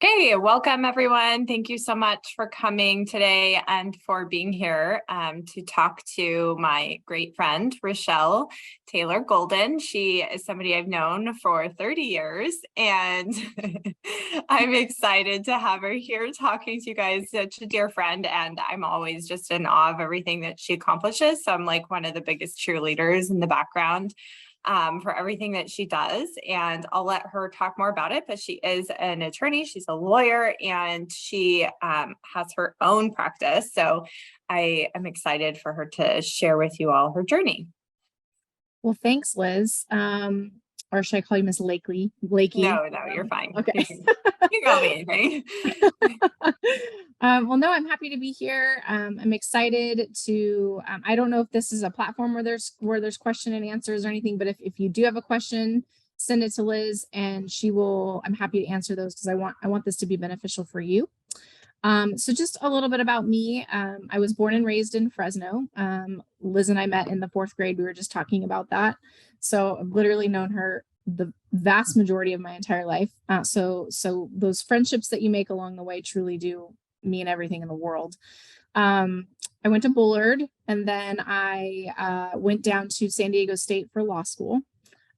Hey, welcome everyone. Thank you so much for coming today and for being here to talk to my great friend, Rachelle Taylor Golden. She is somebody I've known for 30 years, and I'm excited to have her here talking to you guys. Such a dear friend, and I'm always just in awe of everything that she accomplishes. So I'm like one of the biggest cheerleaders in the background for everything that she does. And I'll let her talk more about it, but she is an attorney, she's a lawyer, and she has her own practice. So I am excited for her to share with you all her journey. Well, thanks, Liz. Or should I call you Miss Lakey? No, you're fine. Okay. You can call me anything. Well, no, I'm happy to be here. I'm excited to, I don't know if this is a platform where there's question and answers or anything, but if you do have a question, send it to Liz and I'm happy to answer those because I want this to be beneficial for you. So just a little bit about me. I was born and raised in Fresno. Liz and I met in the 4th grade. We were just talking about that. So I've literally known her the vast majority of my entire life. So those friendships that you make along the way truly do mean everything in the world. I went to Bullard, and then I went down to San Diego State for law school.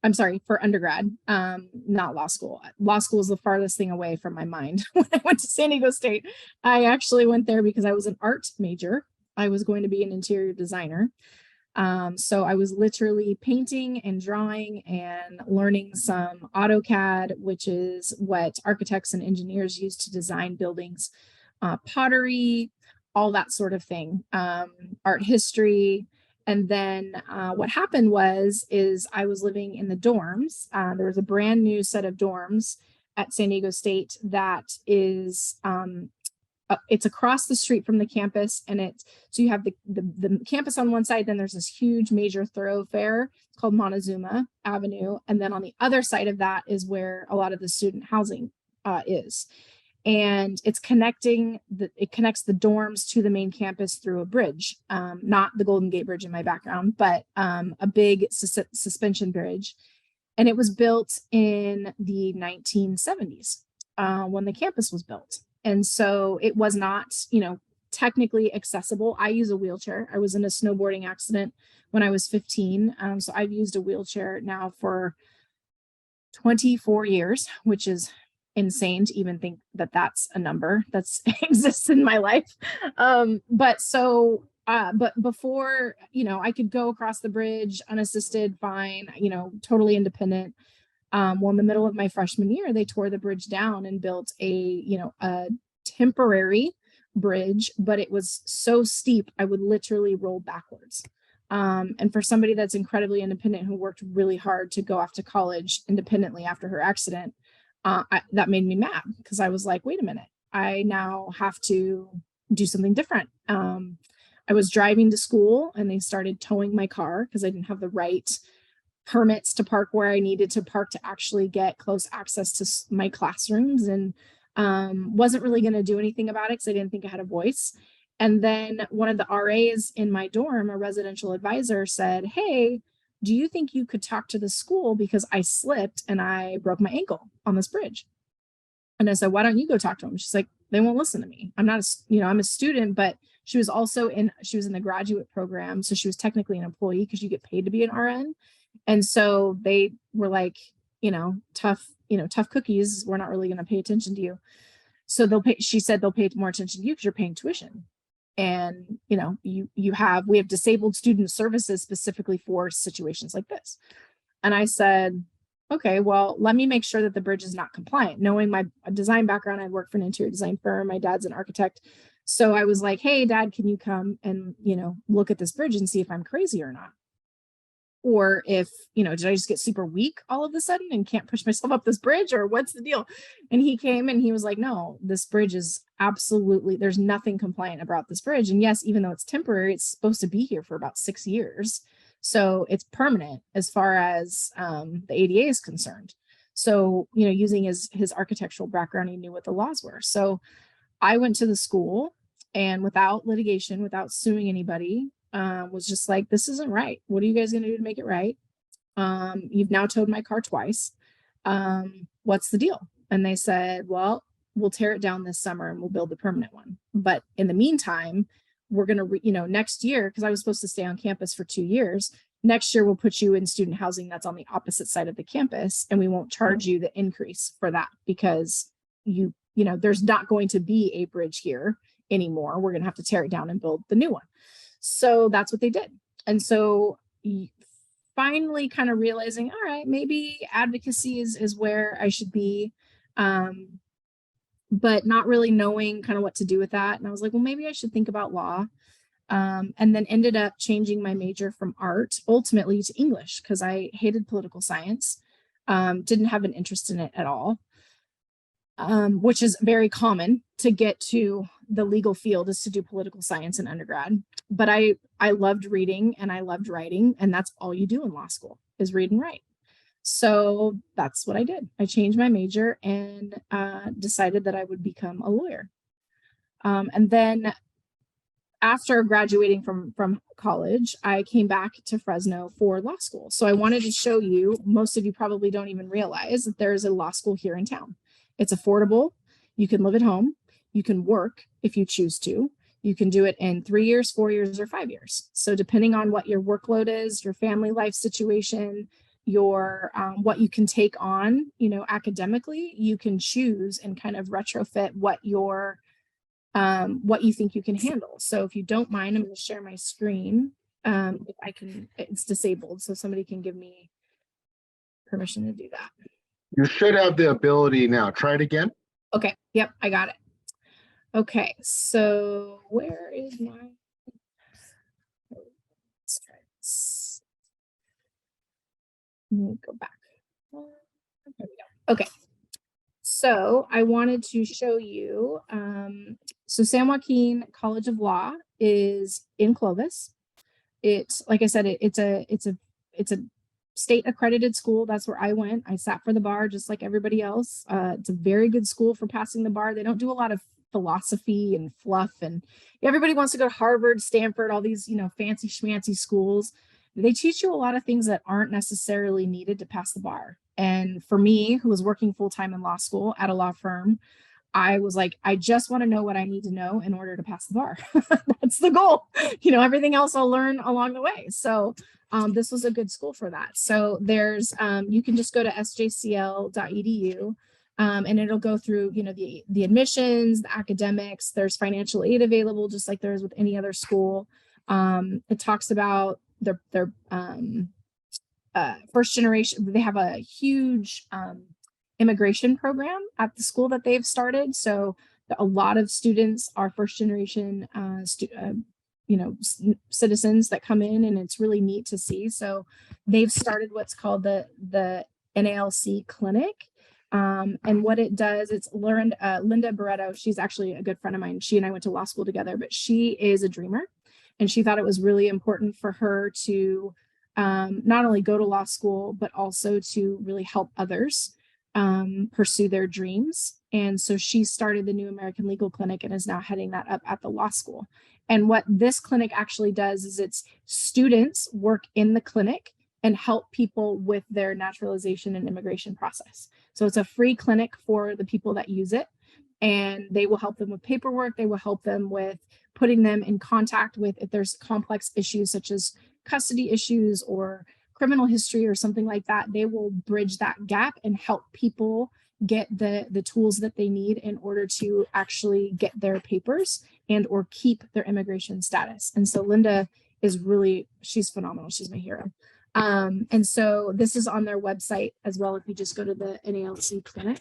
I'm sorry, for undergrad, not law school. Law school is the farthest thing away from my mind. When I went to San Diego State, I actually went there because I was an art major. I was going to be an interior designer. So I was literally painting and drawing and learning some AutoCAD, which is what architects and engineers use to design buildings, pottery, all that sort of thing, art history. And then what happened is I was living in the dorms. There was a brand new set of dorms at San Diego State that is, it's across the street from the campus. And so you have the campus on one side, then there's this huge major thoroughfare called Montezuma Avenue. And then on the other side of that is where a lot of the student housing is. And it connects the dorms to the main campus through a bridge, not the Golden Gate Bridge in my background, but a big suspension bridge. And it was built in the 1970s when the campus was built. And so it was not, technically accessible. I use a wheelchair. I was in a snowboarding accident when I was 15. So I've used a wheelchair now for 24 years, which is insane to even think that that's a number that's exists in my life. But before, I could go across the bridge unassisted, fine, totally independent. Well, in the middle of my freshman year, they tore the bridge down and built a temporary bridge, but it was so steep, I would literally roll backwards. And for somebody that's incredibly independent, who worked really hard to go off to college independently after her accident, that made me mad because I was like, wait a minute, I now have to do something different. I was driving to school and they started towing my car because I didn't have the right permits to park where I needed to park to actually get close access to my classrooms, and wasn't really going to do anything about it because I didn't think I had a voice. And then one of the RAs in my dorm, a residential advisor, said, hey, do you think you could talk to the school because I slipped and I broke my ankle on this bridge? And I said, why don't you go talk to them? She's like, they won't listen to me. I'm not I'm a student, but she was in the graduate program. So she was technically an employee because you get paid to be an RN. And so they were like, tough cookies. We're not really going to pay attention to you. So she said they'll pay more attention to you because you're paying tuition. And, we have disabled student services specifically for situations like this. And I said, okay, well, let me make sure that the bridge is not compliant. Knowing my design background, I work for an interior design firm. My dad's an architect. So I was like, hey, Dad, can you come and, look at this bridge and see if I'm crazy or not? Or if, did I just get super weak all of a sudden and can't push myself up this bridge, or what's the deal? And he came and he was like, no, this bridge is there's nothing compliant about this bridge. And yes, even though it's temporary, it's supposed to be here for about 6 years. So it's permanent as far as the ADA is concerned. So, using his architectural background, he knew what the laws were. So I went to the school, and without litigation, without suing anybody, was just like, this isn't right. What are you guys going to do to make it right? You've now towed my car twice. What's the deal? And they said, well, we'll tear it down this summer and we'll build the permanent one. But in the meantime, we're going to, next year, because I was supposed to stay on campus for 2 years, next year we'll put you in student housing that's on the opposite side of the campus, and we won't charge you the increase for that because there's not going to be a bridge here anymore. We're going to have to tear it down and build the new one. So that's what they did. And so finally kind of realizing, all right, maybe advocacy is where I should be, but not really knowing kind of what to do with that. And I was like, well, maybe I should think about law. And then ended up changing my major from art ultimately to English because I hated political science, didn't have an interest in it at all, which is very common to get to the legal field, is to do political science in undergrad. But I loved reading and I loved writing, and that's all you do in law school is read and write. So that's what I did. I changed my major and decided that I would become a lawyer. And then after graduating from college, I came back to Fresno for law school. So I wanted to show you, most of you probably don't even realize that there's a law school here in town. It's affordable. You can live at home. You can work if you choose to. You can do it in 3 years, 4 years, or 5 years. So depending on what your workload is, your family life situation, your what you can take on, academically, you can choose and kind of retrofit what you think you can handle. So if you don't mind, I'm going to share my screen. If I can, it's disabled, so somebody can give me permission to do that. You should have the ability now. Try it again. Okay. Yep, I got it. Okay, so where is my? Let's try this. Let me go back. There we go. Okay. So I wanted to show you, so San Joaquin College of Law is in Clovis. It's, like I said, it's a state accredited school. That's where I went. I sat for the bar just like everybody else. It's a very good school for passing the bar. They don't do a lot of philosophy and fluff, and everybody wants to go to Harvard, Stanford, all these, fancy schmancy schools. They teach you a lot of things that aren't necessarily needed to pass the bar. And for me, who was working full-time in law school at a law firm, I was like, I just want to know what I need to know in order to pass the bar. That's the goal. Everything else I'll learn along the way. So this was a good school for that. So there's, you can just go to sjcl.edu and it'll go through, the admissions, the academics. There's financial aid available, just like there is with any other school. It talks about their first generation. They have a huge immigration program at the school that they've started. So a lot of students are first generation citizens that come in, and it's really neat to see. So they've started what's called the NALC clinic. And what it does, it's Linda Barreto. She's actually a good friend of mine. She and I went to law school together, but she is a dreamer, and she thought it was really important for her to not only go to law school, but also to really help others pursue their dreams. And so she started the New American Legal Clinic and is now heading that up at the law school. And what this clinic actually does is it's students work in the clinic and help people with their naturalization and immigration process. So it's a free clinic for the people that use it, and they will help them with paperwork. They will help them with putting them in contact with, if there's complex issues such as custody issues or criminal history or something like that, they will bridge that gap and help people get the tools that they need in order to actually get their papers and or keep their immigration status. And so Linda is really, she's phenomenal. She's my hero. And so this is on their website as well. If you just go to the NALC clinic,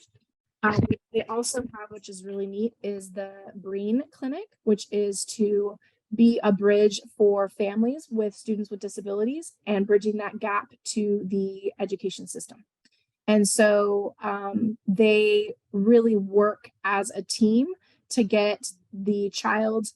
they also have, which is really neat, is the Breen Clinic, which is to be a bridge for families with students with disabilities and bridging that gap to the education system. And so they really work as a team to get the child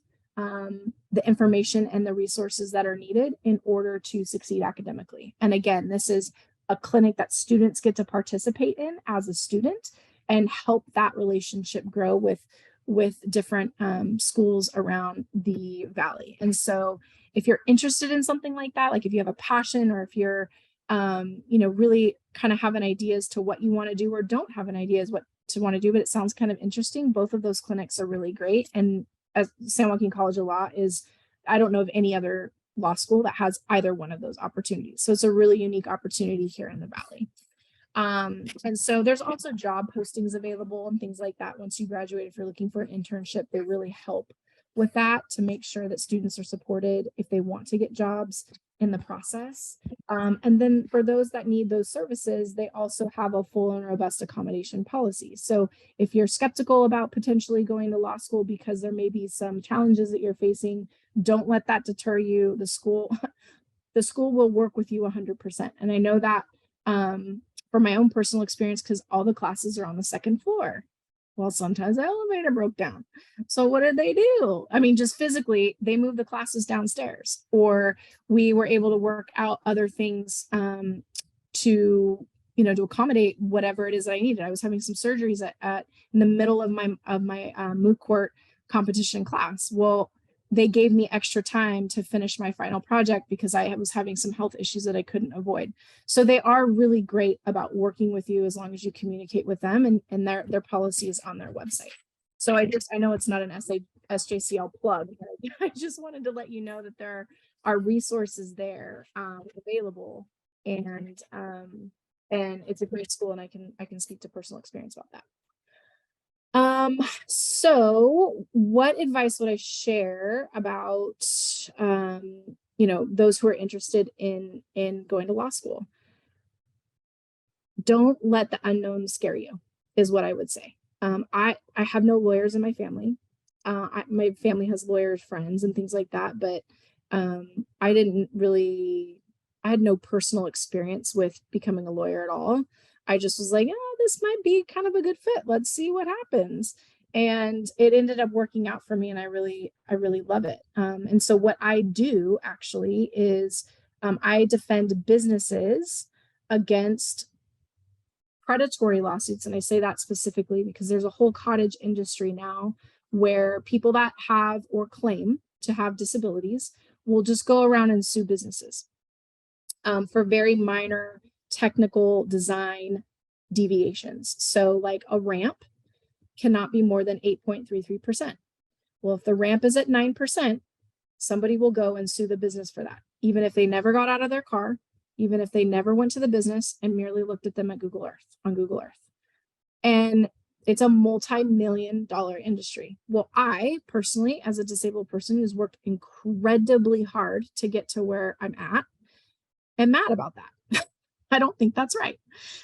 the information and the resources that are needed in order to succeed academically. And again, this is a clinic that students get to participate in as a student and help that relationship grow with different schools around the valley. And so if you're interested in something like that, like if you have a passion, or if you're really kind of have an idea as to what you want to do or don't have an idea as want to do, but it sounds kind of interesting. Both of those clinics are really great. And as San Joaquin College of Law is, I don't know of any other law school that has either one of those opportunities. So it's a really unique opportunity here in the Valley. And so there's also job postings available and things like that. Once you graduate, if you're looking for an internship, they really help with that to make sure that students are supported if they want to get jobs in the process. And then for those that need those services, they also have a full and robust accommodation policy. So if you're skeptical about potentially going to law school because there may be some challenges that you're facing, don't let that deter you. The school will work with you 100%. And I know that from my own personal experience, because all the classes are on the second floor. Well, sometimes the elevator broke down. So what did they do? I mean, just physically, they moved the classes downstairs, or we were able to work out other things to accommodate whatever it is that I needed. I was having some surgeries in the middle of my moot court competition class. Well, they gave me extra time to finish my final project because I was having some health issues that I couldn't avoid. So they are really great about working with you as long as you communicate with them, and their policy is on their website. So I know it's not an SJCL plug, but I just wanted to let you know that there are resources there available, and it's a great school, and I can speak to personal experience about that. So what advice would I share about, those who are interested in going to law school? Don't let the unknown scare you, is what I would say. I have no lawyers in my family. My family has lawyers, friends, and things like that, but I had no personal experience with becoming a lawyer at all. I just was like, oh, this might be kind of a good fit. Let's see what happens. And it ended up working out for me, and I really love it. And so what I do actually is I defend businesses against predatory lawsuits. And I say that specifically because there's a whole cottage industry now where people that have or claim to have disabilities will just go around and sue businesses for very minor technical design deviations. So like a ramp cannot be more than 8.33%. Well, if the ramp is at 9%, somebody will go and sue the business for that, even if they never got out of their car, even if they never went to the business and merely looked at them on Google Earth. And it's a multi-million-dollar industry. Well, I personally, as a disabled person who's worked incredibly hard to get to where I'm at, am mad about that. I don't think that's right.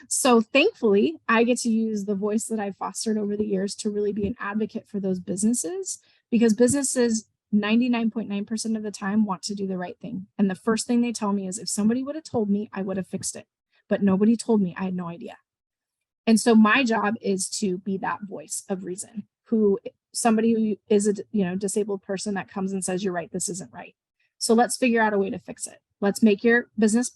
So thankfully, I get to use the voice that I've fostered over the years to really be an advocate for those businesses, because businesses 99.9% of the time want to do the right thing. And the first thing they tell me is, if somebody would have told me, I would have fixed it. But nobody told me. I had no idea. And so my job is to be that voice of reason, somebody who is a disabled person that comes and says, you're right, this isn't right. So let's figure out a way to fix it. Let's make your business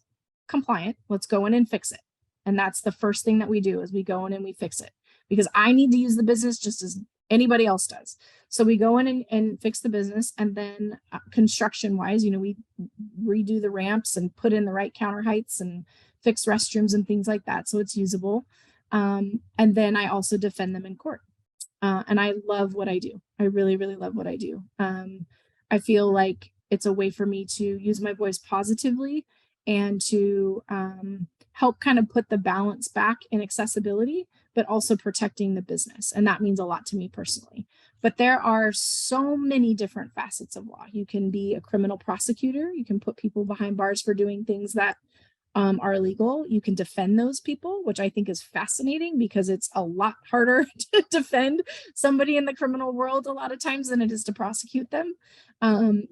compliant. Let's go in and fix it. And that's the first thing that we do, is we go in and we fix it, because I need to use the business just as anybody else does. So we go in and fix the business. And then construction wise, we redo the ramps and put in the right counter heights and fix restrooms and things like that, so it's usable. And then I also defend them in court. And I love what I do. I really, really love what I do. I feel like it's a way for me to use my voice positively and to help kind of put the balance back in accessibility, but also protecting the business. And that means a lot to me personally. But there are so many different facets of law. You can be a criminal prosecutor. You can put people behind bars for doing things that are illegal. You can defend those people, which I think is fascinating, because it's a lot harder to defend somebody in the criminal world a lot of times than it is to prosecute them. So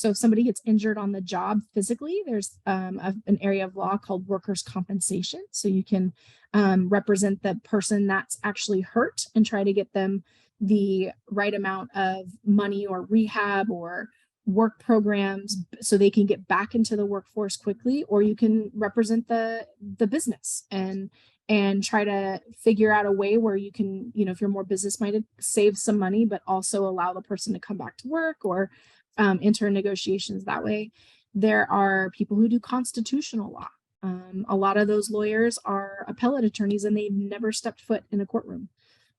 if somebody gets injured on the job physically, there's an area of law called workers' compensation. So you can represent the person that's actually hurt and try to get them the right amount of money or rehab or work programs so they can get back into the workforce quickly. Or you can represent the business and try to figure out a way where you can, if you're more business minded, save some money, but also allow the person to come back to work, or enter negotiations that way. There are people who do constitutional law. A lot of those lawyers are appellate attorneys and they've never stepped foot in a courtroom.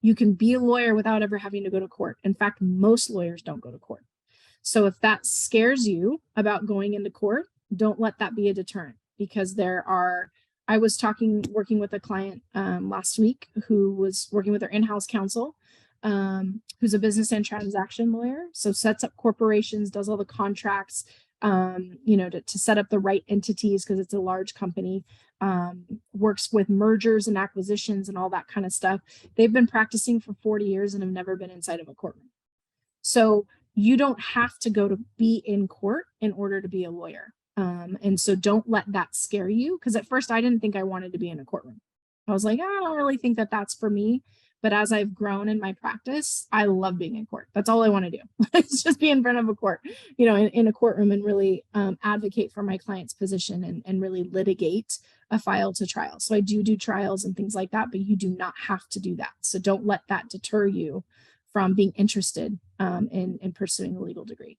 You can be a lawyer without ever having to go to court. In fact, most lawyers don't go to court. So if that scares you about going into court, don't let that be a deterrent, because I was working with a client last week who was working with their in-house counsel, who's a business and transaction lawyer. So sets up corporations, does all the contracts, to set up the right entities because it's a large company, works with mergers and acquisitions and all that kind of stuff. They've been practicing for 40 years and have never been inside of a courtroom. So you don't have to go to be in court in order to be a lawyer. And so don't let that scare you, because at first I didn't think I wanted to be in a courtroom. I was like, I don't really think that that's for me. But as I've grown in my practice, I love being in court. That's all I want to do. It's just be in front of a court, in a courtroom, and really advocate for my client's position and really litigate a file to trial. So I do trials and things like that, but you do not have to do that. So don't let that deter you from being interested in pursuing a legal degree.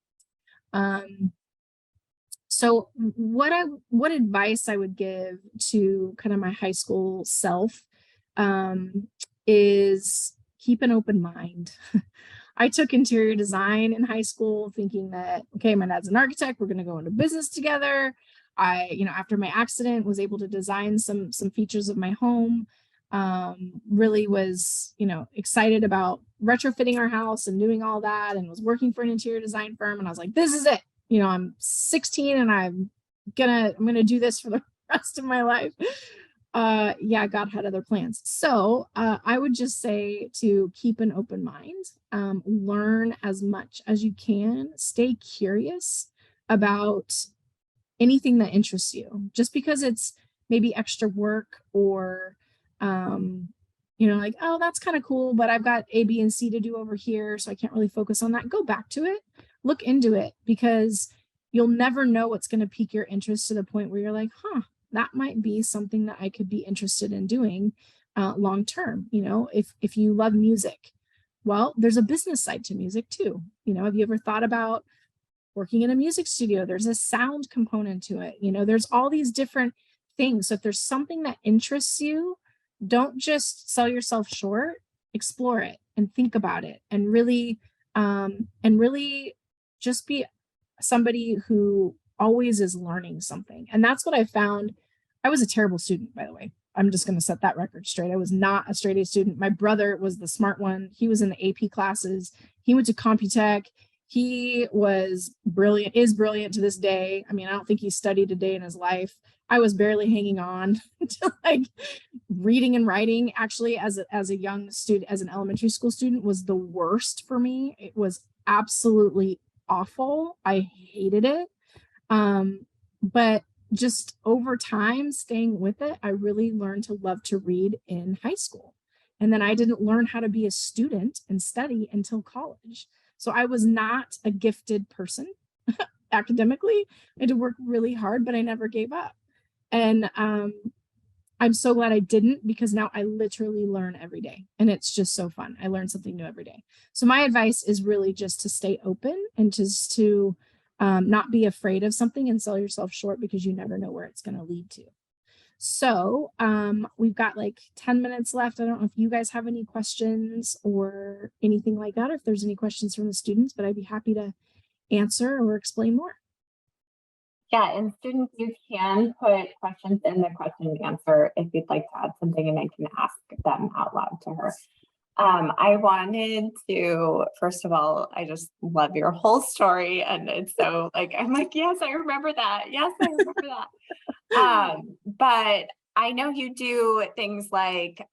So what advice I would give to kind of my high school self is keep an open mind. I took interior design in high school thinking that, okay, my dad's an architect, we're going to go into business together. After my accident, was able to design some features of my home. Really was, excited about retrofitting our house and doing all that, and was working for an interior design firm. And I was like, this is it. I'm 16 and I'm gonna do this for the rest of my life. God had other plans. So I would just say to keep an open mind, learn as much as you can, stay curious about anything that interests you. Just because it's maybe extra work or, oh, that's kind of cool, but I've got A, B, and C to do over here, so I can't really focus on that. Go back to it, look into it, because you'll never know what's going to pique your interest to the point where you're like, that might be something that I could be interested in doing long term. If you love music, well, there's a business side to music too. Have you ever thought about working in a music studio? There's a sound component to it. There's all these different things. So if there's something that interests you, don't just sell yourself short, explore it and think about it, and really just be somebody who always is learning something. And that's what I found. I was a terrible student, by the way. I'm just going to set that record straight. I was not a straight A student. My brother was the smart one. He was in the AP classes. He went to Computech. He was brilliant, is brilliant to this day. I mean, I don't think he studied a day in his life. I was barely hanging on to reading and writing. Actually, as a young student, as an elementary school student, was the worst for me. It was absolutely awful. I hated it. But just over time, staying with it, I really learned to love to read in high school. And then I didn't learn how to be a student and study until college. So I was not a gifted person academically. I had to work really hard, but I never gave up. And I'm so glad I didn't, because now I literally learn every day. And it's just so fun. I learn something new every day. So my advice is really just to stay open and just to not be afraid of something and sell yourself short, because you never know where it's going to lead to. So we've got 10 minutes left. I don't know if you guys have any questions or anything like that, or if there's any questions from the students, but I'd be happy to answer or explain more. Yeah, and students, you can put questions in the question and answer if you'd like to add something, and I can ask them out loud to her. I wanted to, first of all, I just love your whole story, and it's so I'm like, yes, I remember that. Yes, I remember that. But I know you do things like,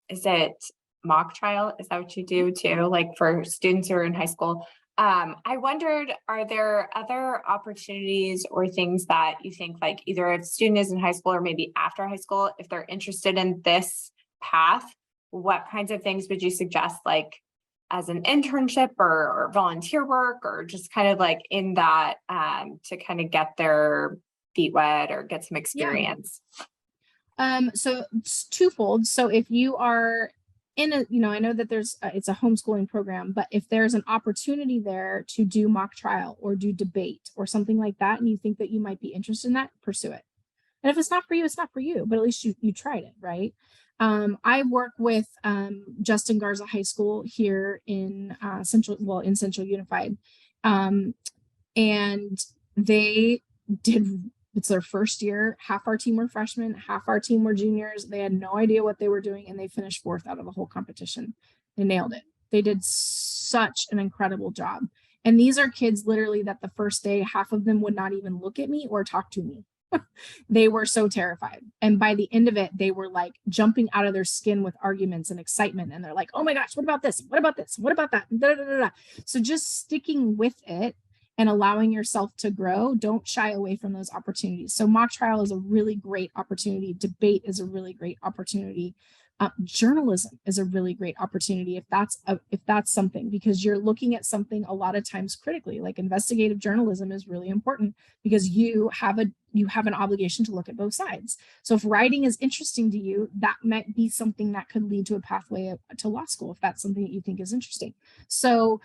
is it mock trial? Is that what you do too? For students who are in high school? I wondered, are there other opportunities or things that you think either a student is in high school or maybe after high school, if they're interested in this path, what kinds of things would you suggest, as an internship or volunteer work, or just kind of in that to kind of get their feet wet or get some experience? Yeah. So it's twofold. So if you are in a, I know that there's it's a homeschooling program, but if there's an opportunity there to do mock trial or do debate or something like that, and you think that you might be interested in that, pursue it. And if it's not for you, it's not for you, but at least you tried it, right? I work with Justin Garza High School here in Central Unified. And they did, it's their first year. Half our team were freshmen, half our team were juniors. They had no idea what they were doing, and they finished 4th out of the whole competition. They nailed it. They did such an incredible job. And these are kids literally that the first day, half of them would not even look at me or talk to me. They were so terrified. And by the end of it, they were like jumping out of their skin with arguments and excitement. And they're like, oh my gosh, what about this? What about this? What about that? Da, da, da, da. So just sticking with it and allowing yourself to grow, don't shy away from those opportunities. So mock trial is a really great opportunity. Debate is a really great opportunity. Journalism is a really great opportunity if that's something, because you're looking at something a lot of times critically. Like investigative journalism is really important because you have an obligation to look at both sides. So if writing is interesting to you, that might be something that could lead to a pathway to law school, if that's something that you think is interesting. So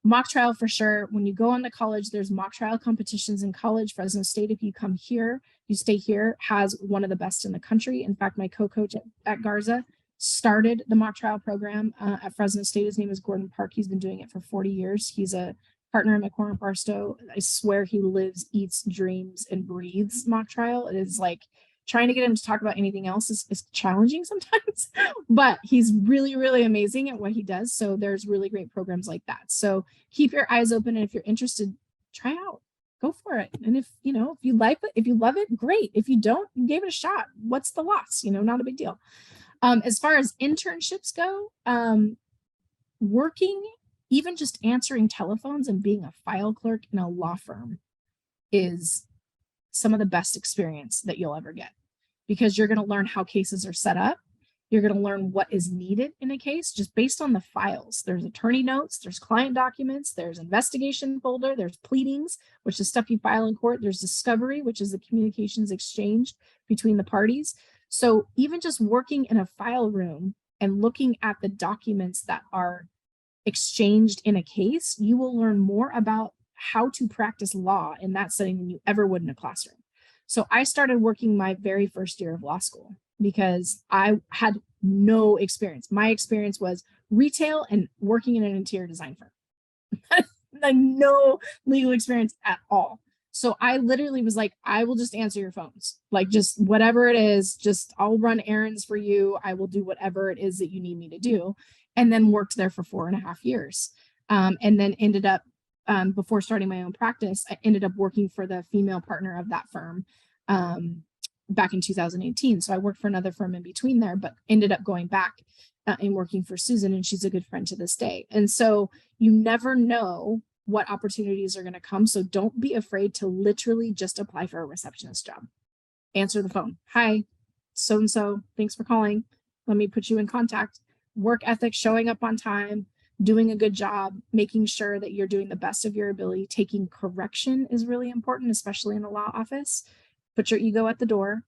mock trial for sure. When you go on to college, there's mock trial competitions in college. Fresno State, if you come here, you stay here, has one of the best in the country. In fact, my co-coach at Garza started the mock trial program at Fresno State. His name is Gordon Park. He's been doing it for 40 years. He's a partner in McCormick Barstow. I swear he lives, eats, dreams, and breathes mock trial. It is like trying to get him to talk about anything else is challenging sometimes, but he's really, really amazing at what he does. So there's really great programs like that. So keep your eyes open. And if you're interested, try out, go for it. And if you like it, if you love it, great. If you don't, you gave it a shot. What's the loss? Not a big deal. As far as internships go, working, even just answering telephones and being a file clerk in a law firm is some of the best experience that you'll ever get, because you're going to learn how cases are set up. You're going to learn what is needed in a case just based on the files. There's attorney notes, there's client documents, there's investigation folder, there's pleadings, which is stuff you file in court. There's discovery, which is the communications exchanged between the parties. So even just working in a file room and looking at the documents that are exchanged in a case, you will learn more about how to practice law in that setting than you ever would in a classroom. So I started working my very first year of law school because I had no experience. My experience was retail and working in an interior design firm. Like no legal experience at all. So I literally was like, I will just answer your phones. Like just whatever it is, just I'll run errands for you. I will do whatever it is that you need me to do. And then worked there for 4.5 years. And then ended up, before starting my own practice, I ended up working for the female partner of that firm back in 2018. So I worked for another firm in between there, but ended up going back and working for Susan, and she's a good friend to this day. And so you never know what opportunities are going to come. So don't be afraid to literally just apply for a receptionist job. Answer the phone. Hi, so-and-so, thanks for calling. Let me put you in contact. Work ethic, showing up on time, doing a good job, making sure that you're doing the best of your ability. Taking correction is really important, especially in a law office. Put your ego at the door.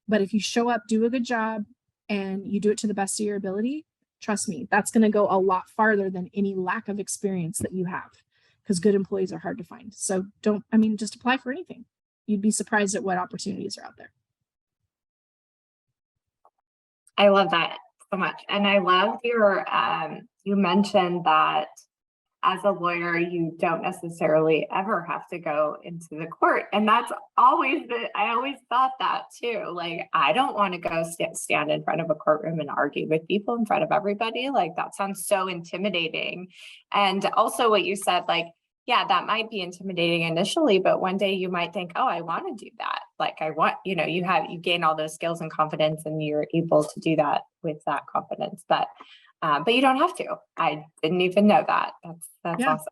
But if you show up, do a good job, and you do it to the best of your ability, trust me, that's going to go a lot farther than any lack of experience that you have, because good employees are hard to find. So just apply for anything. You'd be surprised at what opportunities are out there. I love that so much. And I love your, you mentioned that as a lawyer, you don't necessarily ever have to go into the court. And that's always I always thought that too. Like, I don't want to go stand in front of a courtroom and argue with people in front of everybody. Like, that sounds so intimidating. And also what you said, like, yeah, that might be intimidating initially, but one day you might think, oh, I want to do that. Like you gain all those skills and confidence, and you're able to do that with that confidence. But you don't have to. I didn't even know that. That's awesome.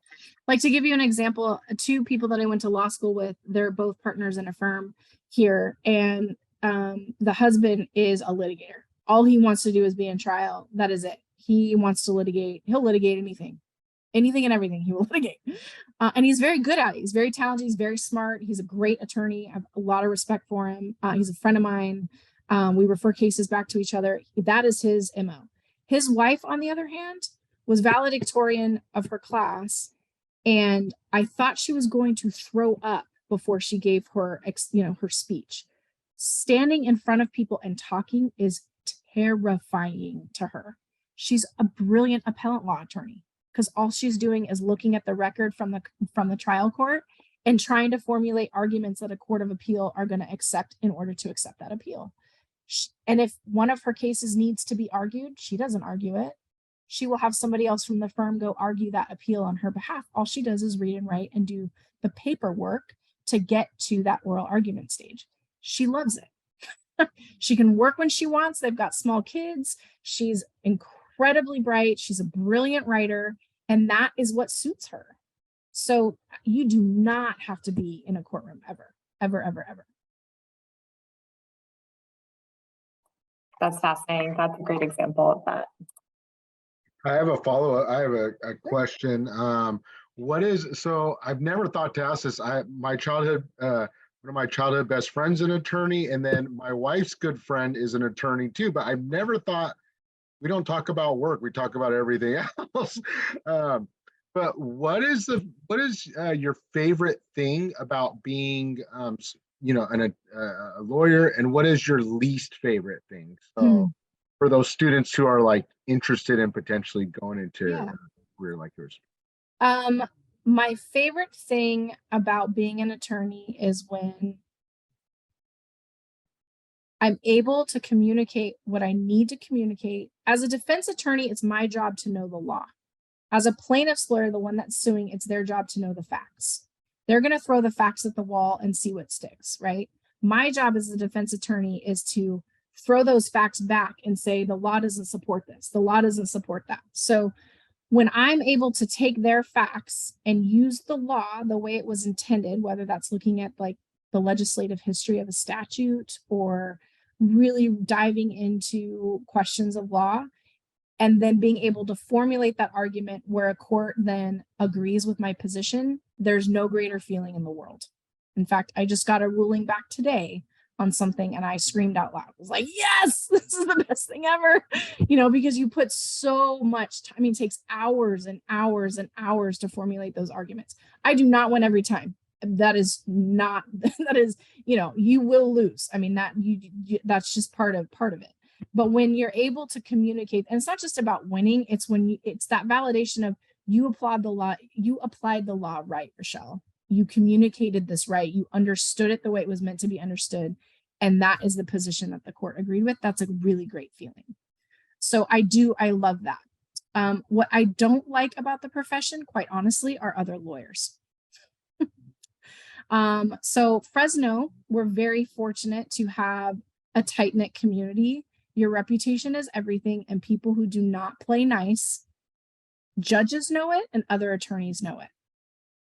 Like, to give you an example, 2 people that I went to law school with, they're both partners in a firm here. And the husband is a litigator. All he wants to do is be in trial. That is it. He wants to litigate. He'll litigate anything and everything he will litigate. And he's very good at it. He's very talented. He's very smart. He's a great attorney. I have a lot of respect for him. He's a friend of mine. We refer cases back to each other. That is his MO. His wife, on the other hand, was valedictorian of her class. And I thought she was going to throw up before she gave her, her speech. Standing in front of people and talking is terrifying to her. She's a brilliant appellate law attorney because all she's doing is looking at the record from the trial court and trying to formulate arguments that a court of appeal are going to accept in order to accept that appeal. And if one of her cases needs to be argued, she doesn't argue it. She will have somebody else from the firm go argue that appeal on her behalf. All she does is read and write and do the paperwork to get to that oral argument stage. She loves it. She can work when she wants. They've got small kids. She's incredibly bright. She's a brilliant writer, and that is what suits her. So you do not have to be in a courtroom ever, ever, ever, ever. That's fascinating. That's a great example of that. I have a follow-up. I have a question. So I've never thought to ask this. My childhood, one of my childhood best friends, an attorney, and then my wife's good friend is an attorney too, but I've never thought, we don't talk about work, we talk about everything else. But what is your favorite thing about being, a lawyer, and what is your least favorite thing? So for those students who are like interested in potentially going into a career like yours. My favorite thing about being an attorney is when I'm able to communicate what I need to communicate. As a defense attorney, it's my job to know the law. As a plaintiff's lawyer, the one that's suing, it's their job to know the facts. They're going to throw the facts at the wall and see what sticks, right? My job as a defense attorney is to throw those facts back and say, the law doesn't support this. The law doesn't support that. So when I'm able to take their facts and use the law the way it was intended, whether that's looking at like the legislative history of a statute or really diving into questions of law, and then being able to formulate that argument where a court then agrees with my position, there's no greater feeling in the world. In fact, I just got a ruling back today on something and I screamed out loud. I was like, yes, this is the best thing ever. Because you put so much time, it takes hours and hours and hours to formulate those arguments. I do not win every time. That is, you will lose. That's just part of it. But when you're able to communicate, and it's not just about winning, it's it's that validation of you applied the law right, Rachelle. You communicated this right. You understood it the way it was meant to be understood. And that is the position that the court agreed with. That's a really great feeling. So I love that. What I don't like about the profession, quite honestly, are other lawyers. So Fresno, we're very fortunate to have a tight-knit community. Your reputation is everything, and people who do not play nice, judges know it and other attorneys know it.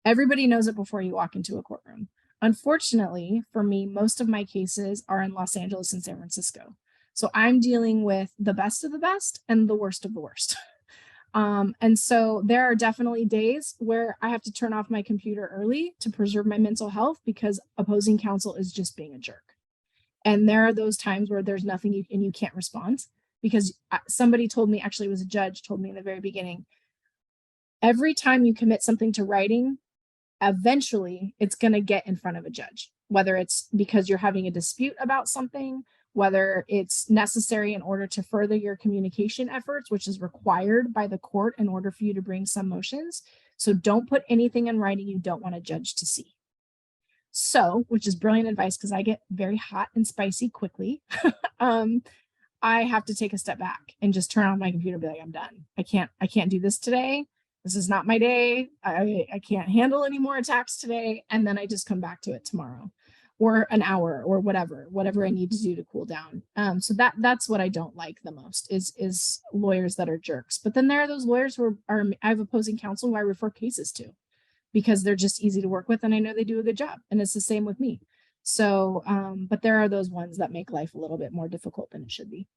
Everybody knows it before you walk into a courtroom. Unfortunately, for me, most of my cases are in Los Angeles and San Francisco. So I'm dealing with the best of the best and the worst of the worst. And so there are definitely days where I have to turn off my computer early to preserve my mental health because opposing counsel is just being a jerk. And there are those times where there's nothing you can't respond, because somebody told me, actually it was a judge, told me in the very beginning, every time you commit something to writing, eventually it's going to get in front of a judge, whether it's because you're having a dispute about something, whether it's necessary in order to further your communication efforts, which is required by the court in order for you to bring some motions. So don't put anything in writing you don't want a judge to see. So, which is brilliant advice because I get very hot and spicy quickly. I have to take a step back and just turn on my computer and be like, I'm done. I can't do this today. This is not my day. I can't handle any more attacks today. And then I just come back to it tomorrow or an hour or whatever I need to do to cool down. So that's what I don't like the most is lawyers that are jerks. But then there are those lawyers who I have opposing counsel who I refer cases to because they're just easy to work with and I know they do a good job. And it's the same with me. So, but there are those ones that make life a little bit more difficult than it should be.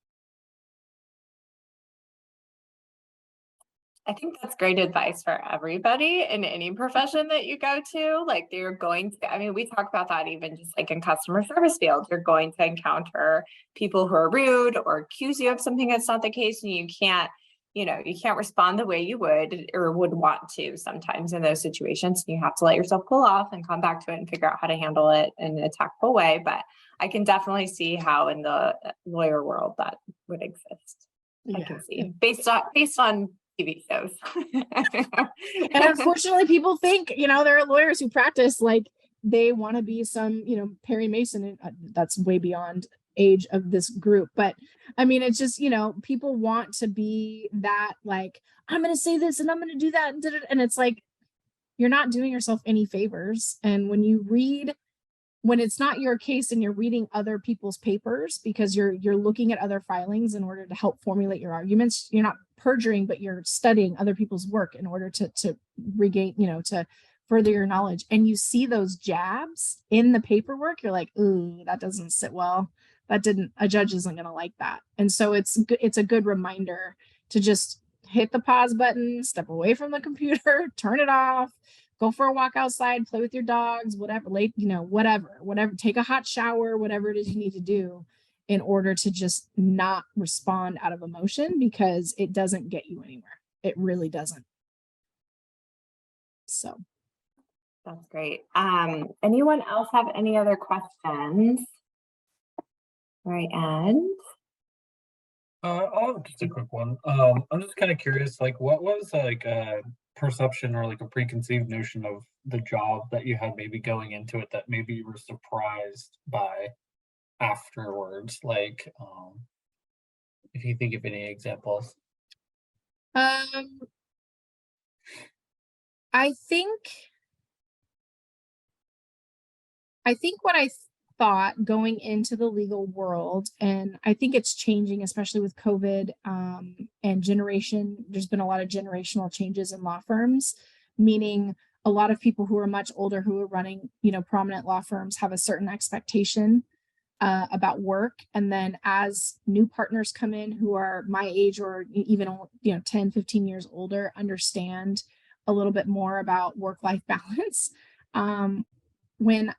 I think that's great advice for everybody in any profession that you go to. Like you're going to, we talk about that even just like in customer service field, you're going to encounter people who are rude or accuse you of something that's not the case. And you can't you know, you can't respond the way you would or would want to sometimes in those situations. You have to let yourself cool off and come back to it and figure out how to handle it in a tactful way. But I can definitely see how in the lawyer world that would exist. I can see based on TV shows. And unfortunately, people think, you know, there are lawyers who practice like they want to be some, you know, Perry Mason, and that's way beyond age of this group. But I mean, it's just, you know, people want to be that, like, I'm going to say this and I'm going to do that. And it's like, you're not doing yourself any favors. And when you read, when it's not your case and you're reading other people's papers because you're looking at other filings in order to help formulate your arguments, you're not perjuring, but you're studying other people's work in order to regain, you know, to further your knowledge. And you see those jabs in the paperwork, you're like, ooh, that doesn't sit well. A judge isn't going to like that. And so it's a good reminder to just hit the pause button, step away from the computer, turn it off, go for a walk outside, play with your dogs, whatever, whatever, take a hot shower, whatever it is you need to do in order to just not respond out of emotion, because it doesn't get you anywhere. It really doesn't. So. That's great. Anyone else have any other questions? Right, Ed? Oh, just a quick one. I'm just kind of curious, like, what was like a perception or like a preconceived notion of the job that you had maybe going into it that maybe you were surprised by afterwards? Like, if you think of any examples. I think what I thought going into the legal world, and I think it's changing, especially with COVID and generation, there's been a lot of generational changes in law firms, meaning a lot of people who are much older who are running, you know, prominent law firms have a certain expectation about work. And then as new partners come in who are my age or even, you know, 10, 15 years older, understand a little bit more about work-life balance. When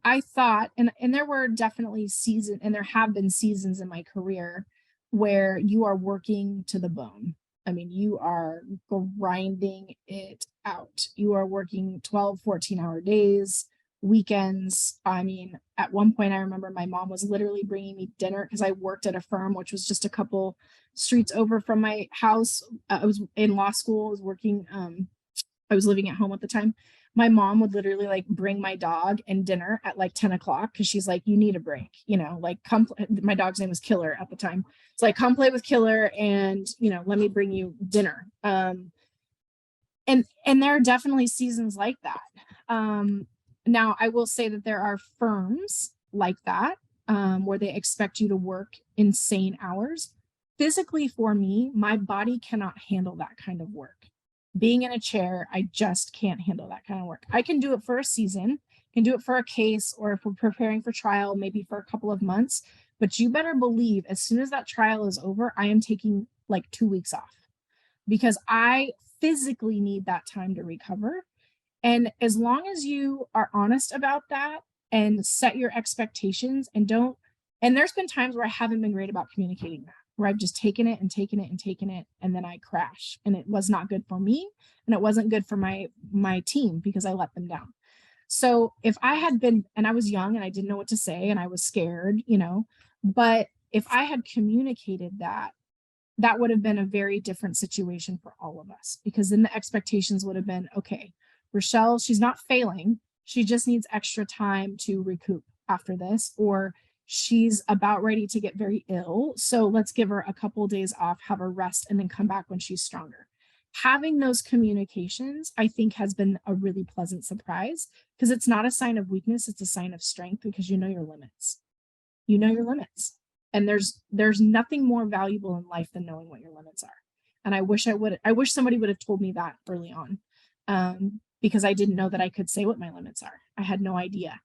I thought, and there were definitely seasons, and there have been seasons in my career where you are working to the bone. I mean, you are grinding it out. You are working 12, 14-hour days, weekends. I mean, at one point, I remember my mom was literally bringing me dinner because I worked at a firm, which was just a couple streets over from my house. I was in law school. I was working, I was living at home at the time. My mom would literally like bring my dog and dinner at like 10 o'clock because she's like, you need a break, you know, like come, my dog's name was Killer at the time. It's like, come play with Killer and, you know, let me bring you dinner. And there are definitely seasons like that. Now I will say that there are firms like that where they expect you to work insane hours. Physically for me, my body cannot handle that kind of work. Being in a chair, I just can't handle that kind of work. I can do it for a season, can do it for a case, or if we're preparing for trial, maybe for a couple of months. But you better believe as soon as that trial is over, I am taking like 2 weeks off because I physically need that time to recover. And as long as you are honest about that and set your expectations and don't, and there's been times where I haven't been great about communicating that, where I've just taken it, and then I crash, and it was not good for me, and it wasn't good for my team because I let them down. So if I had been, and I was young and I didn't know what to say and I was scared, you know, but if I had communicated that, that would have been a very different situation for all of us, because then the expectations would have been, okay, Rachelle, she's not failing. She just needs extra time to recoup after this, or she's about ready to get very ill. So let's give her a couple of days off, have her rest, and then come back when she's stronger. Having those communications, I think, has been a really pleasant surprise, because it's not a sign of weakness, it's a sign of strength, because you know your limits. You know your limits. And there's nothing more valuable in life than knowing what your limits are. And I wish somebody would have told me that early on, because I didn't know that I could say what my limits are. I had no idea.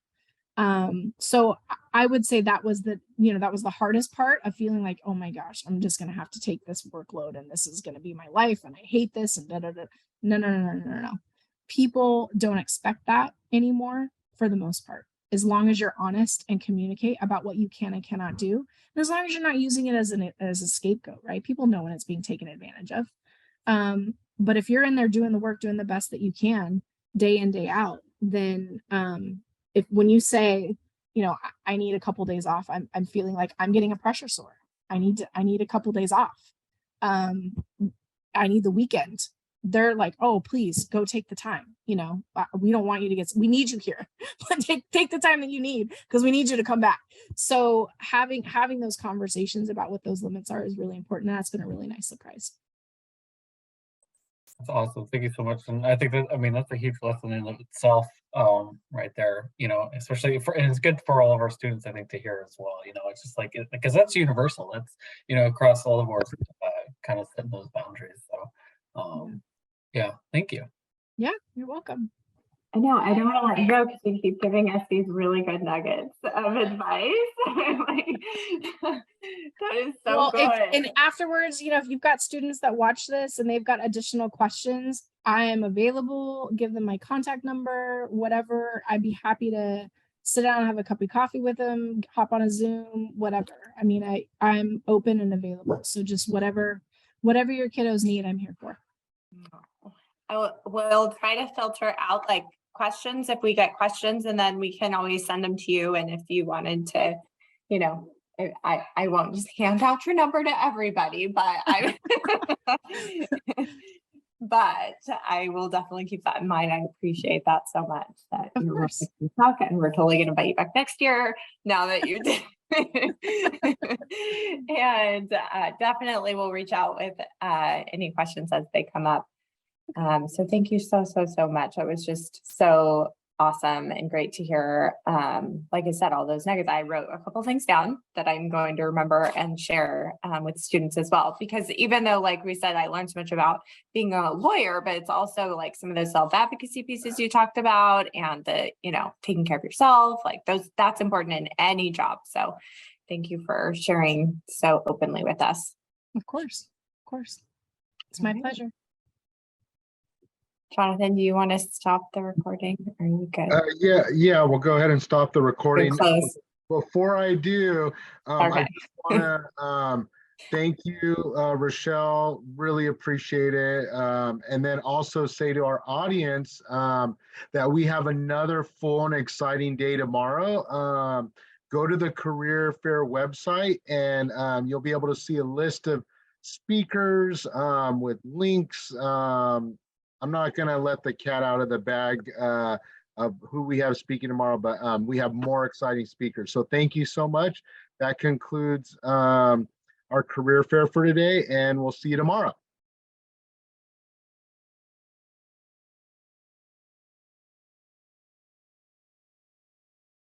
So I would say that was the hardest part of feeling like, oh my gosh, I'm just going to have to take this workload and this is going to be my life and I hate this and No. People don't expect that anymore for the most part. as long as you're honest and communicate about what you can and cannot do. And as long as you're not using it as a scapegoat, right? People know when it's being taken advantage of. But if you're in there doing the work, doing the best that you can day in, day out, then when you say, you know, I need a couple days off, I'm feeling like I'm getting a pressure sore. I need a couple days off. I need the weekend. They're like, oh, please go take the time. You know, we don't want you to we need you here. take the time that you need, because we need you to come back. So having those conversations about what those limits are is really important. And that's been a really nice surprise. That's awesome. Thank you so much. And I think that, I mean, that's a huge lesson in of itself, right there, you know, especially and it's good for all of our students, I think, to hear as well. You know, it's just like, because that's universal. That's, you know, across all of our kind of setting those boundaries. So, yeah, thank you. Yeah, you're welcome. I know, I don't want to let you go because you keep giving us these really good nuggets of advice. That is so good. And afterwards, you know, if you've got students that watch this and they've got additional questions, I am available. Give them my contact number, whatever. I'd be happy to sit down and have a cup of coffee with them, hop on a Zoom, whatever. I mean, I'm open and available. So just whatever your kiddos need, I'm here for. We'll try to filter out like questions if we get questions, and then we can always send them to you. And if you wanted to, you know, I won't just hand out your number to everybody, but but I will definitely keep that in mind. I appreciate that so much that you're willing to talk, and we're totally going to invite you back next year now that you did. And definitely we'll reach out with any questions as they come up. So thank you so much. It was just so awesome and great to hear. Like I said, all those nuggets. I wrote a couple things down that I'm going to remember and share with students as well, because even though, like we said, I learned so much about being a lawyer, but it's also like some of those self-advocacy pieces you talked about, and the, you know, taking care of yourself, like that's important in any job. So thank you for sharing so openly with us. Of course. It's my pleasure. Jonathan, do you want to stop the recording? Are you good? Yeah, we'll go ahead and stop the recording. Before I do, I just want to thank you, Rachelle, really appreciate it. And then also say to our audience that we have another full and exciting day tomorrow. Go to the Career Fair website, and you'll be able to see a list of speakers with links. I'm not going to let the cat out of the bag of who we have speaking tomorrow, but we have more exciting speakers. So thank you so much. That concludes our career fair for today, and we'll see you tomorrow.